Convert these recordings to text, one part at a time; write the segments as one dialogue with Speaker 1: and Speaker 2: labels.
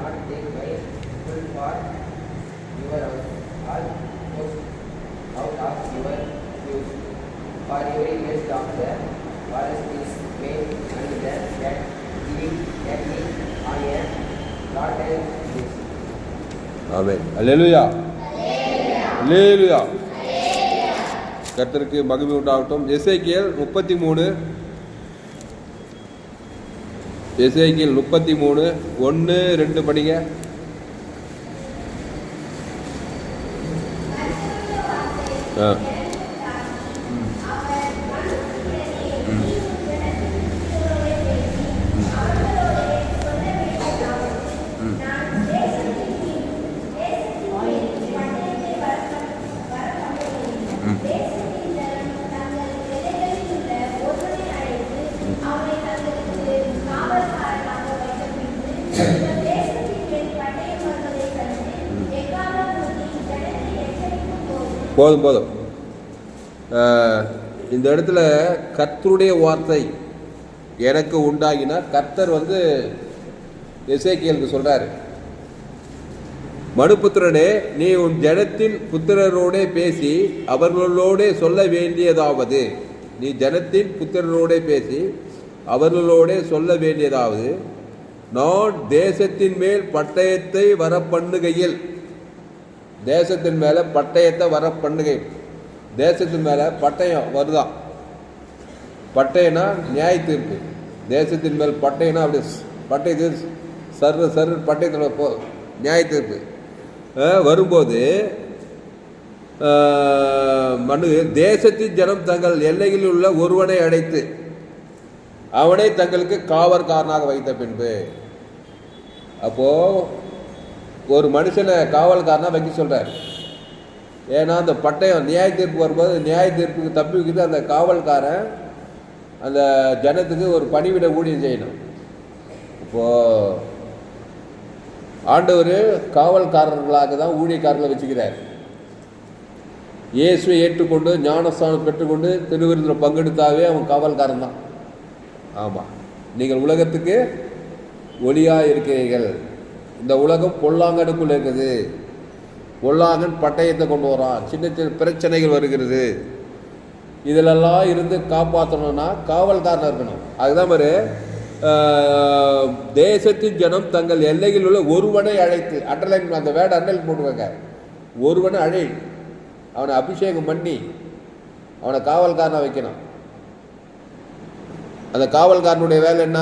Speaker 1: not take my full for your house, all goes out of your use. For every guest of the forest is made and the cat eat on a rotten fish.
Speaker 2: ஆமென். அல்லேலூயா. அல்லேலூயா. கர்த்தருக்கு மகிமை உண்டாகட்டும். எசேக்கியேல் 33 எசேக்கியேல் 33 1 2 படிங்க. போதும் போதும். இந்த இடத்துல கர்த்தருடைய வார்த்தை எனக்கு உண்டாகினா கர்த்தர் எசேக்கியேலுக்கு சொல்றாரு, மனுபுத்திரனே, நீ உன் ஜனத்தின் புத்திரரோடே பேசி அவர்களோடே சொல்ல வேண்டியதாவது, நீ ஜனத்தின் புத்திரரோடே பேசி அவர்களோடே சொல்ல வேண்டியதாவது, நான் தேசத்தின் மேல் பட்டயத்தை வர பண்ணுகையில், தேசத்தின் மேலே பட்டயத்தை வர பண்ணுகை, தேசத்தின் மேலே பட்டயம் வருதான். பட்டயம்னா நியாய தீர்ப்பு. தேசத்தின் மேல் பட்டயம்னா அப்படி பட்டயத்து சர்ற பட்டயத்தில் நியாய தீர்ப்பு வரும்போது தேசத்தின் ஜனம் தங்கள் எல்லையில் உள்ள ஒருவனை அழைத்து அவனை தங்களுக்கு காவற்காரனாக வைத்த பின்பு, அப்போ ஒரு மனுஷனை காவல்காரனாக வைக்க சொல்றார். ஏன்னா அந்த பட்டயம் நியாய தீர்ப்பு வரும்போது நியாய தீர்ப்புக்கு தப்பி வைக்கிறது அந்த காவல்காரன் அந்த ஜனத்துக்கு ஒரு பணிவிட ஊழியம் செய்யணும். இப்போது ஆண்டவர் காவல்காரர்களாக தான் ஊழியக்காரர்களை வச்சுக்கிறார். இயேசுவை ஏற்றுக்கொண்டு ஞானஸ்தானம் பெற்றுக்கொண்டு திருவிருந்தில் பங்கெடுத்தாவே அவன் காவல்காரன் தான். ஆமாம், நீங்கள் உலகத்துக்கு ஒளியாக இருக்கிறீர்கள். இந்த உலகம் பொல்லாங்கனுக்குள் இருக்குது. பொல்லாங்கன் பட்டயத்தை கொண்டு வரான், சின்ன சின்ன பிரச்சனைகள் வருகிறது. இதிலெல்லாம் இருந்து காப்பாற்றணும்னா காவல்காரன் இருக்கணும். அதுதான் மாதிரி தேசத்தின் ஜனம் தங்கள் எல்லையில் உள்ள ஒருவனை அழைத்து, அண்டர்லைன் அந்த வேர்டை அண்டர்லைன் போட்டுக்கோங்க, ஒருவனை அழை, அவனை அபிஷேகம் பண்ணி அவனை காவல்காரனை வைக்கணும். அந்த காவல்காரனுடைய வேலை என்ன?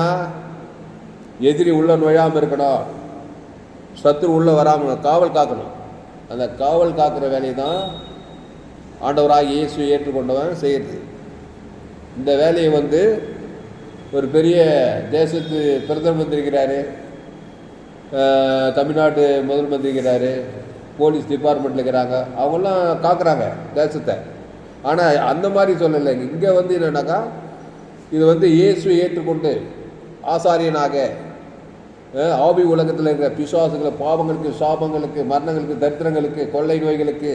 Speaker 2: எதிரி உள்ள நுழையாமல் இருக்கணும், சத்துரு உள்ள வராமல் காவல் காக்கணும். அந்த காவல் காக்கிற வேலையை தான் ஆண்டவராக இயேசு ஏற்றுக்கொண்டவன் செய்யுது. இந்த வேலையை ஒரு பெரிய தேசத்து பிரதம மந்திரி இருக்கிறாரு, தமிழ்நாட்டு முதல் மந்திரி இருக்கிறாரு, போலீஸ் டிபார்ட்மெண்ட்டில் இருக்கிறாங்க, அவங்கெல்லாம் காக்குறாங்க தேசத்தை. ஆனால் அந்த மாதிரி சொல்லலை. இங்கே என்னன்னாக்கா இது இயேசுவை ஏற்றுக்கொண்டு ஆசாரியனாக ஆவி உலகத்தில் இருக்கிற பிசாசுகளை, பாவங்களுக்கு, சாபங்களுக்கு, மரணங்களுக்கு, தரித்திரங்களுக்கு, கொள்ளை நோய்களுக்கு,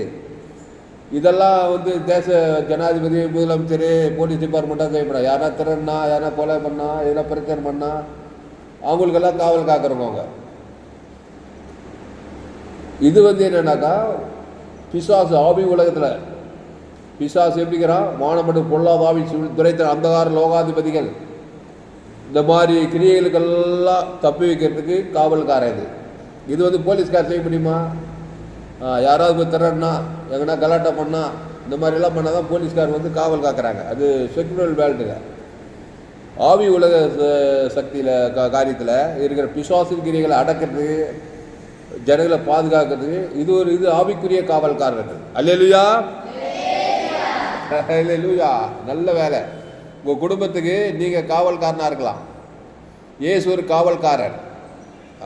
Speaker 2: இதெல்லாம் தேச ஜனாதிபதி, முதலமைச்சர், போலீஸ் டிபார்ட்மெண்ட்டாக செய்யப்படும். யாரா திறன்னா, யாரா கொலை பண்ணா, இதெல்லாம் பிரச்சனை பண்ணா அவங்களுக்கெல்லாம் காவல் காக்கிறவங்க. இது என்னன்னாக்கா பிசாசு ஆவி உலகத்தில் பிசாசு எப்படிங்கிறான்? வானமட்டு பொல்லாத ஆவி துரைத்த அந்தகார லோகாதிபதிகள், இந்த மாதிரி கிரியைகளுக்கெல்லாம் தப்பி வைக்கிறதுக்கு காவல்காரன். இது போலீஸ்கார் செய்ய முடியுமா? யாராவது திறன்னா, எங்கன்னா கலாட்டா பண்ணால், இந்த மாதிரிலாம் பண்ணால் தான் போலீஸ்கார் காவல் காக்கிறாங்க. அது செக்குலர் வேர்ல்டுங்க. ஆவி உலக சக்தியில் காரியத்தில் இருக்கிற பிசாசின் கிரியைகளை அடக்கிறதுக்கு, ஜனங்களை பாதுகாக்கிறதுக்கு இது ஆவிக்குரிய காவல்காரர்கள். அல்லேலூயா, அல்லேலூயா. நல்ல வேலை. உங்கள் குடும்பத்துக்கு நீங்கள் காவல்காரனாக இருக்கலாம். இயேசு ஒரு காவல்காரர்.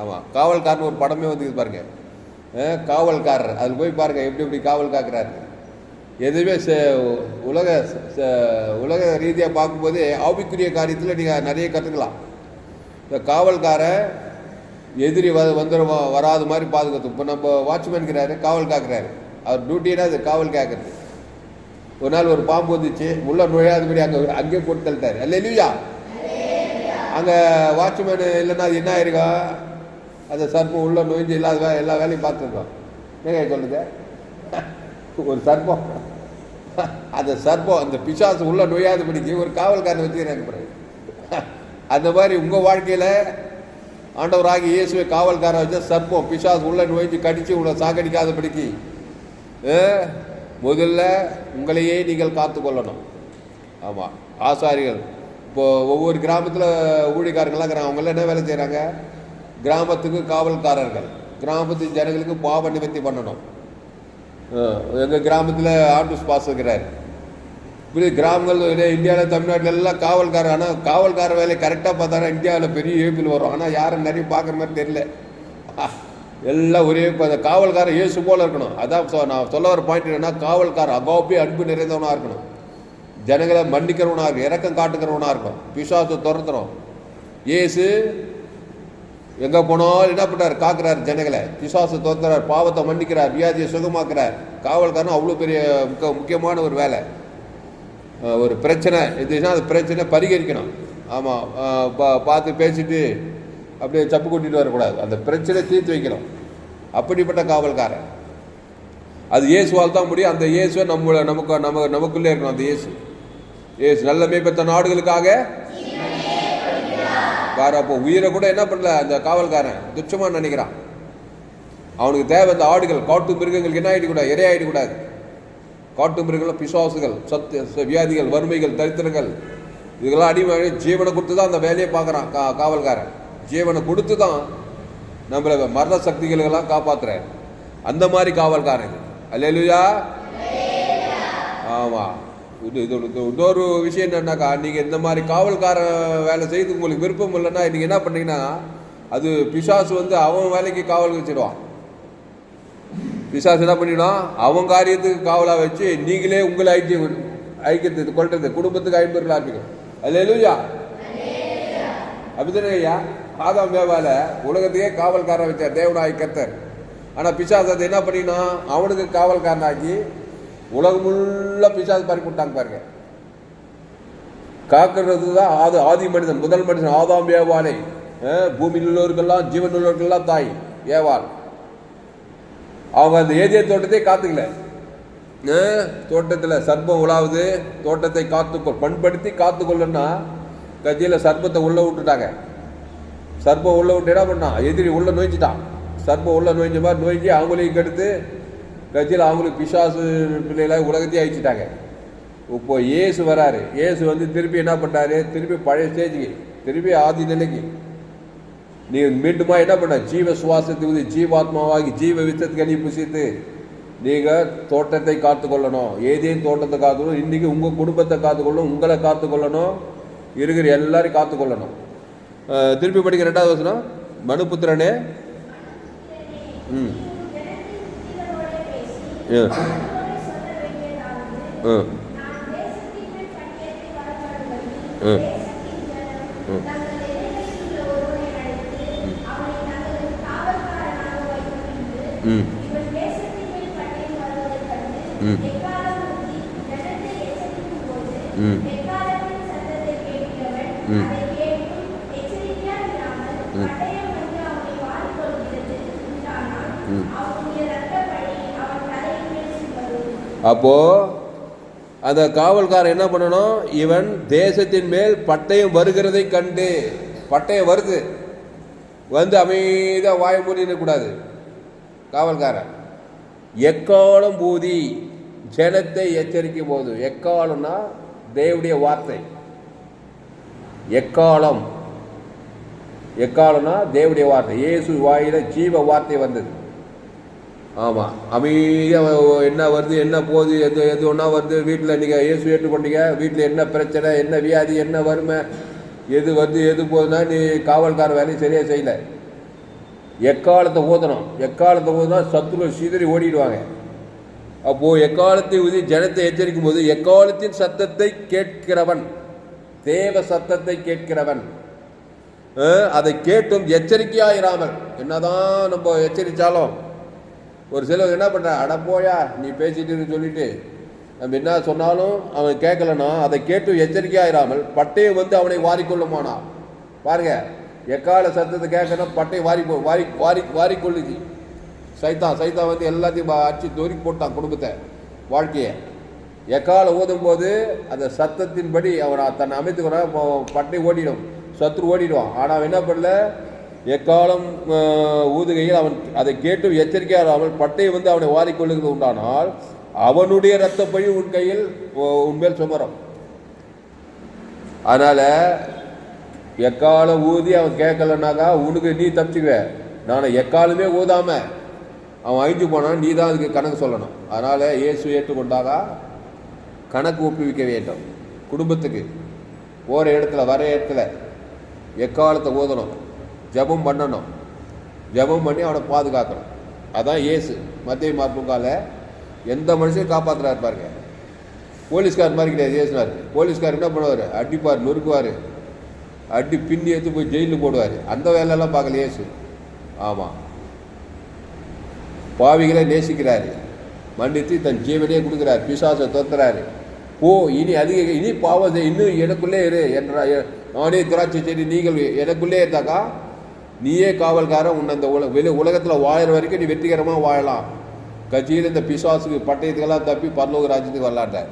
Speaker 2: ஆமாம், காவல்காரன் ஒரு படமே பாருங்கள், காவல்காரர். அதில் போய் பாருங்கள் எப்படி காவல் காக்கிறாரு. எதுவுமே உலக ரீதியாக பார்க்கும்போது ஆவிக்குரிய காரியத்தில் நீங்கள் நிறைய கற்றுக்கலாம். இந்த காவல்காரன் எதிரி வராத மாதிரி பாதுகாத்து. இப்போ நம்ம வாட்ச்மேன் இருக்கிறாரு, காவல் காக்கிறாரு. அவர் டியூட்டினா அது காவல் காக்கிறது. ஒரு நாள் ஒரு பாம்பு வந்துச்சு, உள்ள நுழையாதபடி அங்கே போட்டு தள்ளிட்டாரு. அல்லேலூயா. அங்கே வாட்ச்மேன் இல்லைன்னா அது என்ன ஆயிருக்கா? அந்த சர்ப்பம் உள்ள நோய்ஞ்சு இல்லாத எல்லா வேலையும் பார்த்துருக்கோம். என்ன சொல்லுங்க, ஒரு சர்ப்பம், அந்த சர்ப்பம் அந்த பிசாசு உள்ள நோயாத படிக்க ஒரு காவல்காரனை வச்சுக்கிறாங்க பிறகு. அந்த மாதிரி உங்கள் வாழ்க்கையில் ஆண்டவராகி இயேசுவை காவல்காரன் வச்சா சர்ப்பம் பிசாசு உள்ள நோய்ஞ்சு கடித்து உங்களை சாகடிக்காத படிக்கு முதல்ல உங்களையே நீங்கள் காத்துக்கொள்ளணும். ஆமாம், ஆசாரிகள் இப்போது ஒவ்வொரு கிராமத்தில் ஊழியக்காரங்களாம் இருக்கிறாங்க. அவங்களாம் என்ன வேலை செய்கிறாங்க? கிராமத்துக்கு காவல்காரர்கள், கிராமத்து ஜனங்களுக்கு பாவ நிவர்த்தி பண்ணணும். எங்கள் கிராமத்தில் ஆண்டூஸ் பாஸ் இருக்கிறார். இப்படி கிராமங்கள் இந்தியாவில் தமிழ்நாட்டில் எல்லாம் காவல்காரர். ஆனால் காவல்கார வேலையை கரெக்டாக பார்த்தாரா இந்தியாவில் பெரிய ஏபில் வரும். ஆனால் யாரும் நிறைய பார்க்குற மாதிரி தெரியல. எல்லாம் ஒரே அந்த காவல்காரர் இயேசு போல் இருக்கணும். அதான் நான் சொல்ல வர பாயிண்ட் என்னன்னா, காவல்காரர் அகோப்பி அன்பு நிறைந்தவனாக இருக்கணும், ஜனங்களை மன்னிக்கிறவனாக இருக்கும், இறக்கம் காட்டுக்கிறவனாக இருக்கும், பிசாசை துரத்துறோம். இயேசு எங்கே போனாலும் என்ன பண்ணுறார்? காக்கிறார் ஜனங்களை, பிசாசை துரத்துறார், பாவத்தை மன்னிக்கிறார், வியாதியை சுகமாக்குறார். காவல்காரன் அவ்வளோ பெரிய முக்கியமான ஒரு வேலை. ஒரு பிரச்சனை இதுன்னா அந்த பிரச்சனை பரிகரிக்கணும். ஆமாம், பார்த்து பேசிட்டு அப்படியே சப்பு கொட்டிட்டு வரக்கூடாது, அந்த பிரச்சனை தீர்த்து வைக்கணும். அப்படிப்பட்ட காவல்காரன் அது இயேசுவால் தான் முடியும். அந்த இயேசுவை நமக்குள்ளே இருக்கணும். அந்த இயேசு நல்ல மேய்ப்பட்ட நாடுகளுக்காக பாரு. அப்போ உயிரை கூட என்ன பண்ணல அந்த காவல்காரன், துச்சமாக நினைக்கிறான். அவனுக்கு தேவை அந்த ஆடுகள், காட்டு மிருகங்களுக்கு என்ன ஆகிடக்கூடாது? இரையாகிடக்கூடாது. காட்டு மிருகங்கள், பிசாசுகள், வியாதிகள், வறுமைகள், தரித்திரங்கள், இதுக்கெல்லாம் அடிமை ஜீவனை கொடுத்து தான் அந்த வேலையை பார்க்குறான் காவல்காரன். ஜீவனை கொடுத்து தான் நம்மளை மரண சக்திகளெல்லாம் காப்பாற்றுறாரு. அந்த மாதிரி காவல்காரன். அல்லேலூயா. ஆமாம். இது இன்னொரு விஷயம் என்னன்னாக்கா, நீங்கள் இந்த மாதிரி காவல்கார வேலை செய்து உங்களுக்கு விருப்பம் இல்லைன்னா நீங்கள் என்ன பண்ணீங்கன்னா, அது பிசாசு அவன் வேலைக்கு காவல் வச்சிடுவான். பிசாசு என்ன பண்ணிடும்? அவன் காரியத்துக்கு காவலாக வச்சு நீங்களே உங்களை ஐக்கியத்தை கொள்றது, குடும்பத்துக்கு ஐம்பொருளாக இருப்பீங்க. அல்லேலூயா. அப்படித்தானே ஐயா? ஆதாம் வேவால உலகத்தையே காவல்காரன் வச்சார் தேவனாய் கர்த்தர். ஆனால் பிசாசு அதை என்ன பண்ணினா, அவனுக்கு காவல்காரனாக்கி உலகம் உள்ள பிசாசு பறி விட்டாங்க பாருங்க. காக்கிறது தான் ஆதி மனிதன், முதல் மனிதன் ஆதாம் ஏவாளை. பூமியில் உள்ளவர்கள்லாம், ஜீவன் உள்ளவர்கள்லாம் தாய் ஏவாள். அவங்க அந்த ஏதேன் தோட்டத்தை காத்துக்கல. தோட்டத்தில் சர்ப்பம் உலாவுது, தோட்டத்தை பண்படுத்தி காத்துக்கொள்ளன்னா கட்சியில் சர்ப்பத்தை உள்ள விட்டுட்டாங்க. சர்ப்பம் உள்ள விட்டு என்ன பண்ணான்? எதிரி உள்ள நோய்ச்சிட்டான். சர்ப்பம் உள்ள நோய்ஞ்ச மாதிரி நோய்ஞ்சி அவங்களையும் கெடுத்து கட்சியில் அவங்களுக்கு பிசாசு பிள்ளைகளை உலகத்தையும் அழிச்சிட்டாங்க. இப்போ இயேசு வராரு. இயேசு திருப்பி என்ன பண்ணுறாரு? திருப்பி பழைய ஸ்டேஜுக்கு, திருப்பி ஆதி நிலைக்கு நீங்கள் மீண்டுமா என்ன பண்ண? ஜீவ சுவாசத்தை ஜீவாத்மாவாகி ஜீவ வித்தத்துக்கு புசித்து நீங்கள் தோட்டத்தை காத்துக்கொள்ளணும். ஏதேன் தோட்டத்தை காத்துக்கொள்ளணும். இன்றைக்கி உங்கள் குடும்பத்தை காத்துக்கொள்ளணும், உங்களை காத்துக்கொள்ளணும், இருக்கிற எல்லாரையும் காத்துக்கொள்ளணும். திருப்பி படிக்கிற 2வது வசனம், மனுபுத்திரனே. அப்போ அந்த காவல்காரன் என்ன பண்ணணும்? இவன் தேசத்தின் மேல் பட்டயம் வருகிறதை கண்டு, பட்டயம் வருது, அமைதியாக வாய மூடின கூடாது. காவல்காரன் எக்காலம் பூதி ஜனத்தை எச்சரிக்கும் போது, எக்காலம்னா தேவனுடைய வார்த்தை. எக்காலம்னா தேவனுடைய வார்த்தை. இயேசு வாயில ஜீவ வார்த்தை வந்தது. ஆமாம், அமைதியாக என்ன வருது, என்ன போகுது, எது ஒன்றா வருது. வீட்டில் நீங்கள் இயேசு ஏற்றுக்கொண்டீங்க, வீட்டில் என்ன பிரச்சனை, என்ன வியாதி, என்ன வறுமை, எது வருது எது போகுதுன்னா நீ காவல்கார வேலையை சரியாக செய்யலை. எக்காலத்தை ஊதுனா சத்துரு சிதறி ஓடிடுவாங்க. அப்போது எக்காலத்தை ஊதி ஜனத்தை எச்சரிக்கும் போது, எக்காலத்தின் சத்தத்தை கேட்கிறவன், தேவ சத்தத்தை கேட்கிறவன், அதை கேட்டும் எச்சரிக்கையாயிராமல். என்னதான் நம்ம எச்சரித்தாலும் ஒரு சிலர் என்ன பண்ணுற, அடப்போயா நீ பேசிட்டு சொல்லிட்டு நம்ம என்ன சொன்னாலும் அவன் கேட்கலன்னா அதை கேட்டு எச்சரிக்கையாயிராமல் பட்டயம் அவனை வாரிக்கொள்ளுமானா. பாருங்க, எக்கால சத்தத்தை கேட்கணும் பட்டை வாரி வாரி வாரி வாரி கொள்ளுச்சு. சைத்தான் வந்து எல்லாத்தையும் அடிச்சு தோறி போட்டான் குடும்பத்தை, வாழ்க்கையை. எக்கால ஊதும் போது அந்த சத்தத்தின்படி அவன் தன்னை அமைத்துக்கிறான், பட்டை ஓடிடும், சத்ரு ஓடிடுவான். ஆனால் அவன் என்ன பண்ணல, எக்காலம் ஊதுகையில் அவன் அதை கேட்டு எச்சரிக்கையாக அவன் பட்டையை வந்து அவனை வாரிக்கொள்ளுகிறது உண்டானால் அவனுடைய இரத்த பழி உன் கையில் உன்மேல் சுமரும். அதனால் எக்காலம் ஊதி அவன் கேட்கலனாக்கா உனக்கு நீ தப்பிச்சுக்குவ. நான் எக்காலமே ஊதாம அவன் அழிஞ்சு போனான், நீ தான் அதுக்கு கணக்கு சொல்லணும். அதனால் இயேசு ஏற்றுக்கொண்டாக கணக்கு ஒப்புவிக்க வேண்டும். குடும்பத்துக்கு போகிற இடத்துல வர இடத்துல எக்காலத்தை ஊதணும், ஜபம் பண்ணணும், ஜபம் பண்ணி அவனை பாதுகாக்கணும். அதான் இயேசு மத்திய மார்க்குங்கால எந்த மனுஷனையும் காப்பாற்றுறாரு பாருங்க. போலீஸ்கார் மாதிரி கிடையாது இயேசுனார். போலீஸ்கார் என்ன பண்ணுவார், அடிப்பார், நொறுக்குவார், அடி பின்னி எடுத்து போய் ஜெயிலில் போடுவார். அந்த வேலையெல்லாம் பார்க்கல இயேசு. ஆமாம், பாவிகளை நேசிக்கிறாரு, மன்னித்து தன் ஜீவனையே கொடுக்குறாரு, பிசாசை தோத்துறாரு. இனி பாவத்தை இன்னும் எனக்குள்ளே இரு என்ற, நானே திராட்சை செடி நீங்கள் எனக்குள்ளே இருந்தாக்கா நீயே காவல்காரன். உன்னை இந்த உலகத்தில் வாழற வரைக்கும் நீ வெற்றிகரமாக வாழலாம். கட்சியில் இந்த பிசாசுக்கு பட்டயத்துக்கெல்லாம் தப்பி பரலோக ராஜ்யத்துக்கு வரலான்றார்.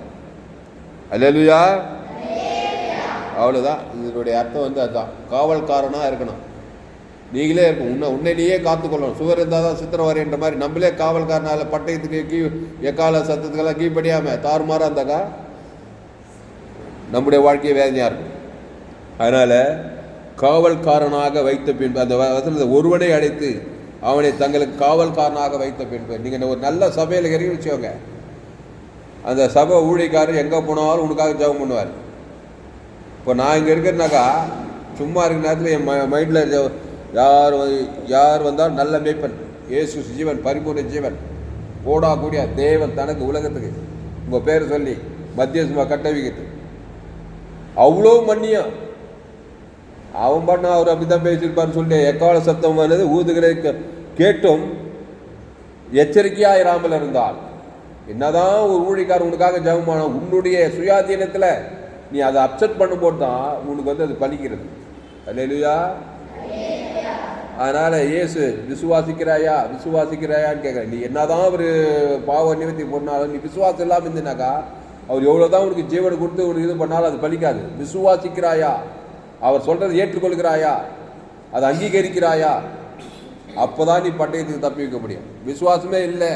Speaker 2: அல்லேலூயா. அவ்வளோதான் இதனுடைய அர்த்தம் வந்து அதுதான். காவல்காரனாக இருக்கணும், நீங்களே இருக்கும், உன்னை நீயே காத்துக்கொள்ளணும். சுவர் இருந்தால் தான் சித்திரம் வரைன்ற மாதிரி நம்மளே காவல்காரனால பட்டயத்துக்கு எக்கால சத்தத்துக்கெல்லாம் கீழ்படியாமல் தாறுமாறாக இருந்தாக்கா நம்முடைய வாழ்க்கையை வேதனையாக இருக்கும். அதனால் காவல்காரனாக வைத்த பின்பு, அந்த வசனத்தை ஒருவனை அழைத்து அவனை தங்களுக்கு காவல்காரனாக வைத்த பின்பு, நீங்கள் ஒரு நல்ல சபையில் இறங்கி வச்சுக்கோங்க, அந்த சபை ஊழியக்காரர் எங்கே போனாலும் உனக்காக ஜெபம் பண்ணுவார். இப்போ நான் இங்கே இருக்கிறேனாக்கா சும்மா இருக்கிற நேரத்தில் என் மைண்டில் யார் வந்தாலும் நல்ல மேய்ப்பன், இயேசு ஜீவன், பரிபூர்ண ஜீவன், போடக்கூடிய தேவன் தனக்கு உலகத்துக்கு உங்கள் பேர் சொல்லி மத்தியஸ்மா கட்டவிக்கிறது அவ்வளோ மன்னியம். அவன் பண்ண அவர் அப்படித்தான் பேசியிருப்பார்னு சொல்லி எக்கால சத்தம் வந்தது ஊதுகிற கேட்டும் எச்சரிக்கையாயிராமல் இருந்தால், என்னதான் ஒரு ஊழியக்காரர் உனக்காக ஜெபமான உன்னுடைய சுயாதீனத்தில் நீ அதை அப்செட் பண்ணும்போது தான் உனக்கு வந்து அது பலிக்கிறது. அல்லேலூயா. அதனால் இயேசு விசுவாசிக்கிறாயான்னு கேட்குறேன். நீ என்னதான் ஒரு பாவ நிவர்த்தி பண்ணாலும் நீ விசுவாசம் இல்லாமல் இருந்தீனாக்கா அவர் எவ்வளோதான் உனக்கு ஜீவனை கொடுத்து உனக்கு இது பண்ணாலும் அது பலிக்காது. விசுவாசிக்கிறாயா, அவர் சொல்கிறத ஏற்றுக்கொள்கிறாயா, அதை அங்கீகரிக்கிறாயா, அப்போ தான் நீ பட்டயத்துக்கு தப்பி வைக்க முடியும். விசுவாசமே இல்லை,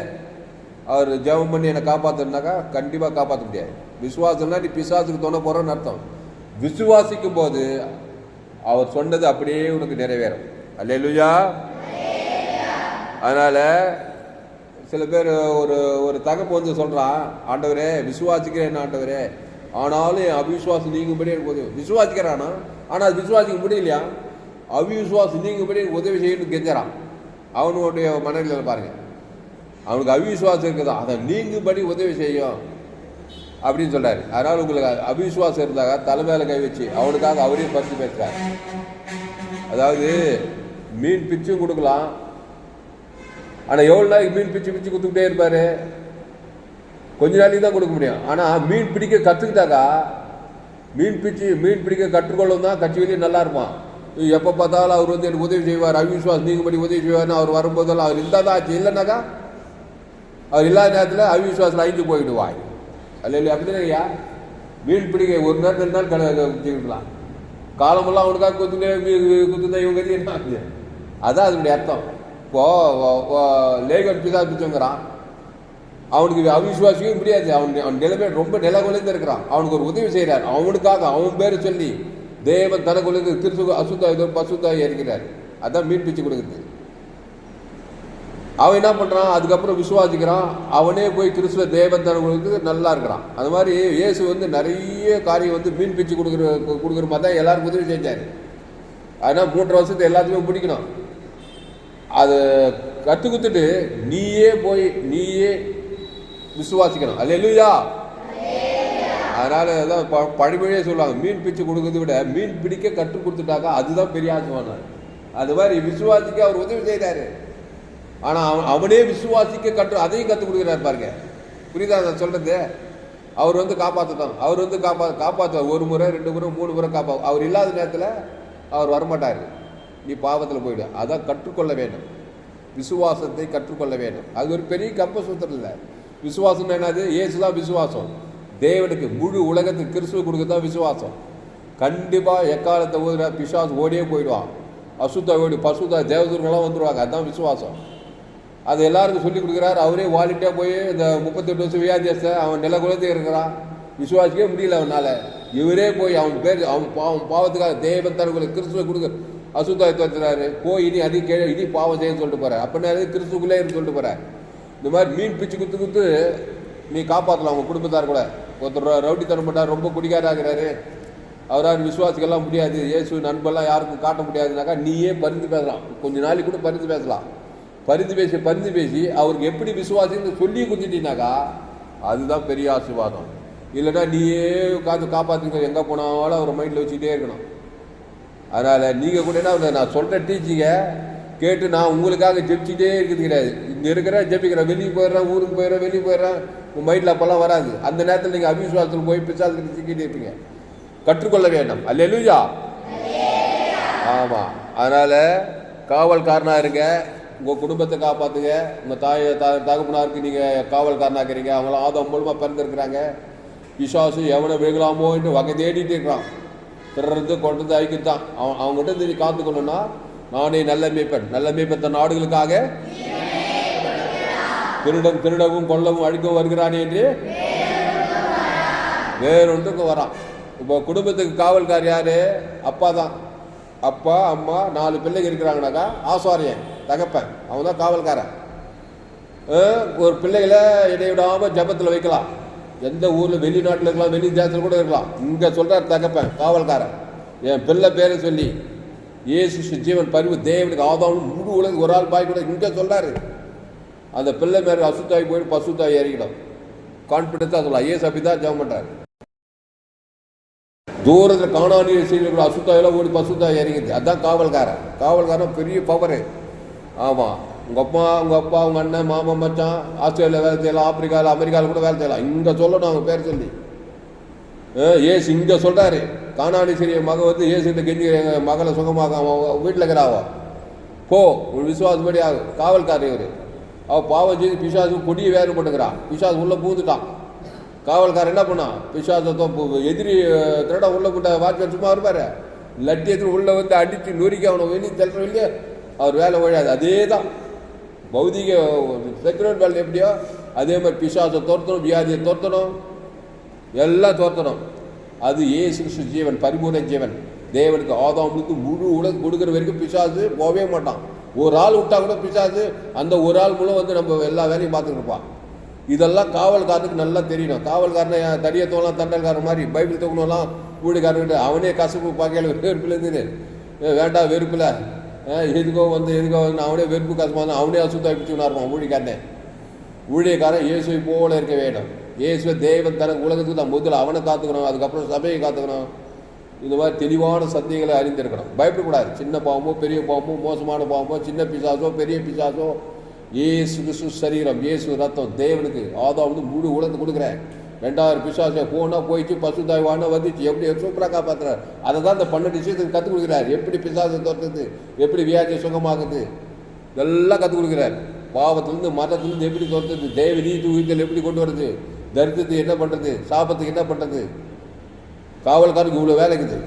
Speaker 2: அவர் ஜெபம் பண்ணி என்னை காப்பாற்றுனாக்கா கண்டிப்பாக காப்பாற்ற முடியாது. விசுவாசம்னா நீ பிசாசுக்கு தோண போகிறோன்னு அர்த்தம். விசுவாசிக்கும் போது அவர் சொன்னது அப்படியே உனக்கு நிறைவேறும். அல்லேலூயா. அதனால் சில பேர் ஒரு தகப்பு வந்து சொல்கிறான், ஆண்டவரே விசுவாசிக்கிறேன் ஆண்டவரே, ஆனாலும் என் அவிசுவாசம் நீங்கும்படி எனக்கு உதவி. விசுவாசிக்கிறானா, ஆனால் அது விசுவாசிக்க முடியலையா, அவிசுவாசம் நீங்கும்படி எனக்கு உதவி செய்யணும்னு கெஞ்சுறான். அவனுடைய மனநிலையில் பாருங்கள், அவனுக்கு அவிசுவாசம் இருக்குதான், அதை நீங்கும்படி உதவி செய்யும் அப்படின்னு சொல்கிறாரு. அதனால் உங்களுக்கு அவிசுவாசம் இருந்தாங்க தலைமையில கை வச்சு அவனுக்காக அவரையும் பறித்து பேசுகிறார். அதாவது மீன் பிச்சும் கொடுக்கலாம், ஆனால் எவ்வளோ நாளைக்கு மீன் பிச்சு கொடுத்துக்கிட்டே இருப்பார், கொஞ்ச நாளைக்கு தான் கொடுக்க முடியும். ஆனால் மீன் பிடிக்க கற்றுக்கிட்டாக்கா, மீன் பிடிக்க கற்றுக்கொள்ளும் தான் கட்சி வெளியே நல்லா இருப்பான். எப்போ பார்த்தாலும் அவர் வந்து எனக்கு உதவி செய்வார், அவிசுவாசம் நீங்கும்படி உதவி செய்வார்னு அவர் வரும்போதெல்லாம் அவர் இருந்தால் தான் ஆச்சு. இல்லைனாக்கா அவர் இல்லாத நேரத்தில் அவிசுவாசத்தில் அழிஞ்சு போயிடுவாய். அல்ல அப்படிதான் ஐயா, மீன் பிடிக்க ஒரு நாள் 2 நாள் வச்சுக்கலாம், காலமெல்லாம் அவனுக்காக குத்துதான் இவங்க என்ன ஆகுது. அதான் அதனுடைய அர்த்தம். இப்போ லேகன் பிசா பிடிச்சவங்கிறான், அவனுக்கு அவிசுவாசிக்கவே முடியாது. அவன் நிலைமை ரொம்ப நிலகுலைந்து இருக்கிறான். அவனுக்கு ஒரு உதவி செய்கிறார், அவனுக்காக அவன் பேரை சொல்லி தேவன் தனக்குள்ள கிறிஸ்து பசுத்தாய் இருக்கிறார். அதான் மீன் பிச்சு கொடுக்குறது. அவன் என்ன பண்ணுறான், அதுக்கப்புறம் விசுவாசிக்கிறான், அவனே போய் கிறிஸ்துவ தேவன் தனக்குள்ள நல்லா இருக்கிறான். அது மாதிரி இயேசு வந்து நிறைய காரியம் வந்து மீன் பிச்சு கொடுக்குற மாதிரி தான் எல்லாருக்கும் உதவி செஞ்சார். அதனால் 3 வருஷத்தை எல்லாத்தையுமே பிடிக்கணும். அதை கற்றுக்குத்துட்டு நீயே விசுவாசிக்கணும். அல்லேலூயா. அதனால் அதான் பழமொழியே சொல்லுவாங்க, மீன் பிச்சு கொடுக்கறத விட மீன் பிடிக்க கற்றுக் கொடுத்துட்டாக்கா அதுதான் பெரிய ஆசைவான. அது மாதிரி விசுவாசிக்க அவர் உதவி செய்கிறாரு. ஆனால் அவனே விசுவாசிக்க அதையும் கற்றுக் கொடுக்குறாரு பாருங்க. புரியுதா நான் சொல்கிறது? அவர் வந்து காப்பாற்றணும். அவர் வந்து காப்பாற்றுவார். 1 முறை 2 முறை 3 முறை அவர் இல்லாத நேரத்தில் அவர் வரமாட்டார். நீ பாவத்தில் போயிடு. அதான் கற்றுக்கொள்ள வேண்டும், விசுவாசத்தை கற்றுக்கொள்ள வேண்டும். அது ஒரு பெரிய கம்ப சூத்திரம் இல்லை. விசுவாசம் என்னது? இயேசு தான் விசுவாசம். தேவனுக்கு முழு உலகத்துக்கு கிறிஸ்துவ கொடுக்க தான் விசுவாசம். கண்டிப்பாக எக்காலத்தை ஊதுற பிசாசு ஓடியே போயிடுவான். அசுத்தா ஓடி பசுத்தா தேவதூர்கள்லாம் வந்துடுவாங்க. அதுதான் விசுவாசம். அது எல்லாருக்கும் சொல்லிக் கொடுக்குறாரு. அவரே வாலண்டியாக போய் இந்த 38 வருஷம் வியாதியஸ்த அவன் நில குலத்தை இருக்கிறான். விசுவாசிக்கவே முடியல அவனால். இவரே போய் அவன் பேர் அவன் பாவத்துக்காக தேவன் தனக்குள்ள கிறிஸ்துவை கொடுக்க அசுத்தாய் தோற்றுறாரு. போய் இனி அது இனி பாவம் செய்ய சொல்லிட்டு போகிறேன். அப்படின்னா கிறிஸ்துக்குள்ளே இருந்து சொல்லிட்டு போகிறேன். இந்த மாதிரி மீன் பிச்சு குத்து நீ காப்பாற்றலாம் அவங்க குடும்பத்தார் கூட. ஒருத்தர் ரவுடி தரம் பண்ணார், ரொம்ப குடிக்காராகிறாரு, அவரால் விசுவாசிக்கெல்லாம் முடியாது, இயேசு நண்பெல்லாம் யாருக்கும் காட்ட முடியாதுனாக்கா நீயே பரிந்து பேசலாம். கொஞ்ச நாளைக்கு கூட பரிந்து பேசலாம். பரிந்து பேசி அவருக்கு எப்படி விசுவாசின்னு சொல்லி கொடுத்துட்டீங்கனாக்கா அதுதான் பெரிய ஆசீர்வாதம். இல்லைன்னா நீயே காப்பாற்றிக்க எங்கே போனாலும் அவர் மைண்டில் வச்சுக்கிட்டே இருக்கணும். அதனால் நீங்கள் கூட என்ன, நான் சொல்கிற டீச்சிங்க கேட்டு நான் உங்களுக்காக ஜெபிச்சுட்டே இருக்கிறது கிடையாது. இங்கே இருக்கிற ஜெபிக்கிறேன், வெளியே போயிடுறேன், ஊருக்கு போயிடுறேன், வெளியே போயிடுறேன், உங்கள் மைண்டில் அப்போல்லாம் வராது. அந்த நேரத்தில் நீங்கள் அவிசுவாசத்தில் போய் பிசாசத்துக்கு சிக்கிட்டு இருப்பீங்க. கற்றுக்கொள்ள வேண்டும். அல்லேலூயா. ஆமாம். அதனால் காவல்காரனாக இருங்க, உங்கள் குடும்பத்தை காப்பாற்றுங்க. உங்கள் தகப்பனாருக்கு நீங்கள் காவல்காரனாக்குறீங்க. அவங்களாம் ஆதம் மூலமாக பிறந்திருக்கிறாங்க. பிசாசு எவனை வெகுலாமோ என்று வகை தேடிட்டு இருக்கிறான். பிறந்து கொண்டு ஐக்கித்தான் அவங்ககிட்ட நீ காத்துக்கொள்ளணும்னா நானே நல்ல மேய்ப்பன் தன் நாடுகளுக்காக திருடவும் கொல்லவும் அழிக்கவும் வருகிறானே என்று வேறொன்றுக்கு வரான். இப்போ குடும்பத்துக்கு காவல்கார் யாரு? அப்பா தான். அப்பா அம்மா 4 பிள்ளைங்க இருக்கிறாங்கனாக்கா ஆசாரியன் தகப்பன் அவன் தான் காவல்காரன். ஒரு பிள்ளைகளை இடைவிடாமல் ஜபத்தில் வைக்கலாம். எந்த ஊரில் வெளிநாட்டில் இருக்கலாம், வெளி தேசத்தில் கூட இருக்கலாம். இங்கே சொல்கிறார் தகப்பன் காவல்காரன். என் பிள்ளை பேரை சொல்லி இயேசு ஜீவன் பரிவு தேவனுக்கு ஆதாம் முழு உலகம் ஒரு ஆள் பாய் கூட இங்கே சொல்கிறாரு. அந்த பிள்ளை மேலே அசுத்தாய் போயிட்டு பசுத்தாய் இறங்கிடும். கான்ஃபிடென்ஸாக சொல்லலாம். ஏசு அப்படி தான் ஜெபம் பண்ணுறாரு. தூரத்தில் காணானிய செய்திகள் அசுத்தாயெல்லாம் ஓடி பசுத்தாய் இறங்கிது. அதுதான் காவல்காரன் பெரிய பவரு. ஆமாம். உங்கள் அப்பா உங்கள் அண்ணன் மாமா மச்சான் ஆஸ்திரேலியா வேலை செய்யலாம், ஆப்பிரிக்காவில் அமெரிக்காவில் கூட வேலை செய்யலாம். இங்கே சொல்லணும் அவங்க பேர் சொல்லி. ஏசு இங்கே சொல்கிறாரு. காணானி சிறிய மகன் வந்து ஏசுகிட்ட கெஞ்சி மகளை சுகமாக அவன் வீட்டில் இருக்கிறாவோ போ ஒரு விசுவாசப்படி ஆகும். காவல்காரர் இவர். அவள் பாவம் செய்து பிசாசு கொடியை வேறு போட்டுக்கிறான். பிசாசு உள்ளே பூந்துட்டான். காவல்காரர் என்ன பண்ணான்? பிசாசத்தை எதிரி திருட உள்ளே போட்ட வாட்ச்மேன் சும்மா இருப்பார். லட்டி எடுத்து உள்ளே வந்து அடித்து நொறுக்கி அவனை வெளியே தள்ளுற வெளியே அவர் வேலை ஒழியாது. அதே தான் பௌதிக செக்யூரிட்டி வேலை எப்படியோ அதே மாதிரி பிசாசை தோர்த்தணும், வியாதியை தோர்த்தணும், எல்லாம் தோர்த்தணும். அது இயேசு கிறிஸ்து ஜீவன், பரிபூர்ண ஜீவன். தேவனுக்கு ஆதாமுக்கு முழு உலகம் கொடுக்குற வரைக்கும் பிசாசு போகவே மாட்டான். ஒரு ஆள் விட்டா கூட பிசாசு அந்த ஒரு ஆள் மூலம் வந்து நம்ம எல்லா வேலையும் பார்த்துட்டு இருப்பான். இதெல்லாம் காவல்காரனுக்கு நல்லா தெரியணும். காவல்காரனை தடியை தோலாம் தண்டல்காரன் மாதிரி பைபிள் தூக்கணும்லாம் வீடுக்காரன்கிட்ட அவனே கசப்பு பார்க்கல வெறுப்பில் இருந்துன்னு வேண்டாம் வெறுப்பில் எதுக்கோ வந்து அவனே வெறுப்பு கசமாக அவனே அசுத்தாய் பிடிச்சுனா இருப்பான் ஊழியக்காரனே. ஊழியக்காரன் இயேசுவை போல இருக்க வேண்டும். இயேசுவை தேவன் தனக்கு உலகத்துக்கு தான் முதல்ல அவனை காத்துக்கணும், அதுக்கப்புறம் சபையை காத்துக்கணும். இந்த மாதிரி தெளிவான சத்தியங்களை அறிந்திருக்கணும். பயப்படக்கூடாது. சின்ன பாவமோ பெரிய பாவமோ மோசமான பாவமோ சின்ன பிசாசோ பெரிய பிசாசோ இயேசு கிறிஸ்து சரீரம், இயேசு ரத்தம் தேவனுக்கு ஆதாம் வந்து முழு உலகத்தை கொடுக்குறேன். 2000 பிசாசை போனால் போயிடுச்சு, பசுத்தாய் வானா வந்துச்சு, எப்படி சூப்பராக காப்பாற்றுறாரு. அதை தான் இந்த 12 விஷயத்துக்கு கற்றுக் கொடுக்குறாரு. எப்படி பிசாசை தோற்றுறது, எப்படி வியாதியை சுகமாக்குது, இதெல்லாம் கற்றுக் கொடுக்குறாரு. பாவத்திலேருந்து மதத்திலேருந்து எப்படி தோற்றுறது, தேவ நீதி உயிர்த்தல் எப்படி கொண்டு வருது, தரித்திரத்தை என்ன பண்ணுறது, சாபத்துக்கு என்ன பண்ணுறது. காவல்காரருக்கு இவ்வளோ வேலை இருக்குது.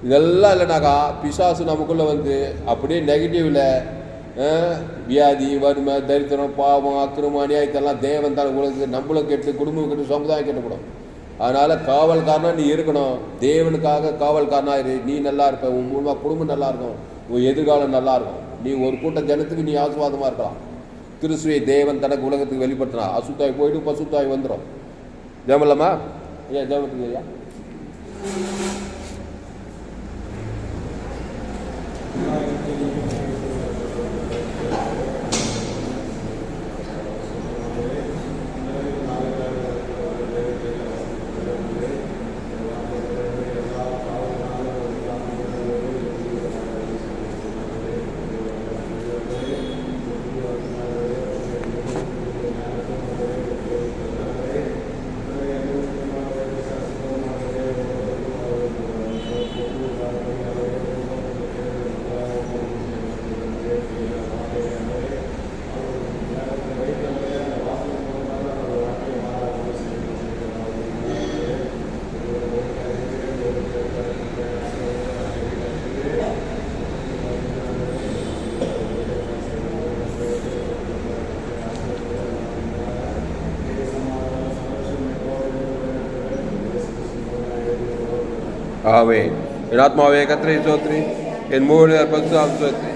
Speaker 2: இதெல்லாம் இல்லைனாக்கா பிசாசு நமக்குள்ளே வந்து அப்படியே நெகட்டிவில் வியாதி, வறுமை, தரித்திரம், பாவம், அக்கிரமம், அநியாயத்தெல்லாம் தேவன் தான் உலகத்துக்கு நம்மளும் கெட்டு குடும்பம் கெட்டு சமுதாயம் கெட்டுப்படும். அதனால் காவல்காரனாக நீ இருக்கணும். தேவனுக்காக காவல்காரனாக இரு. நீ நல்லா இருப்ப, உன் மூலமாக குடும்பம் நல்லா இருக்கும், உன் எதிர்காலம் நல்லா இருக்கும். நீ ஒரு கூட்டம் ஜனத்துக்கு நீ ஆசீர்வாதமாக இருக்கலாம். கிறிஸ்துவை தேவன் தனக்கு உலகத்துக்கு வெளிப்படுத்தினா அசுத்தாய் போயிட்டு பசுத்தாய் வந்துடும். ஜெபம்லாமா? ஐயா ஜெபத்துக்கு ஐயா. ஆமென். என் ஆத்மாவே கர்த்தரை ஸ்தோத்திரி, என் மூல பரிசுத்தம் ஸ்தோத்திரி.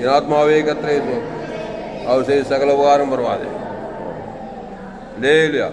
Speaker 2: என் ஆத்மாவே கர்த்தரை ஸ்தோத்திரி, அவர் செய்த சகல உபகாரம் பரவாதே. அல்லேலூயா.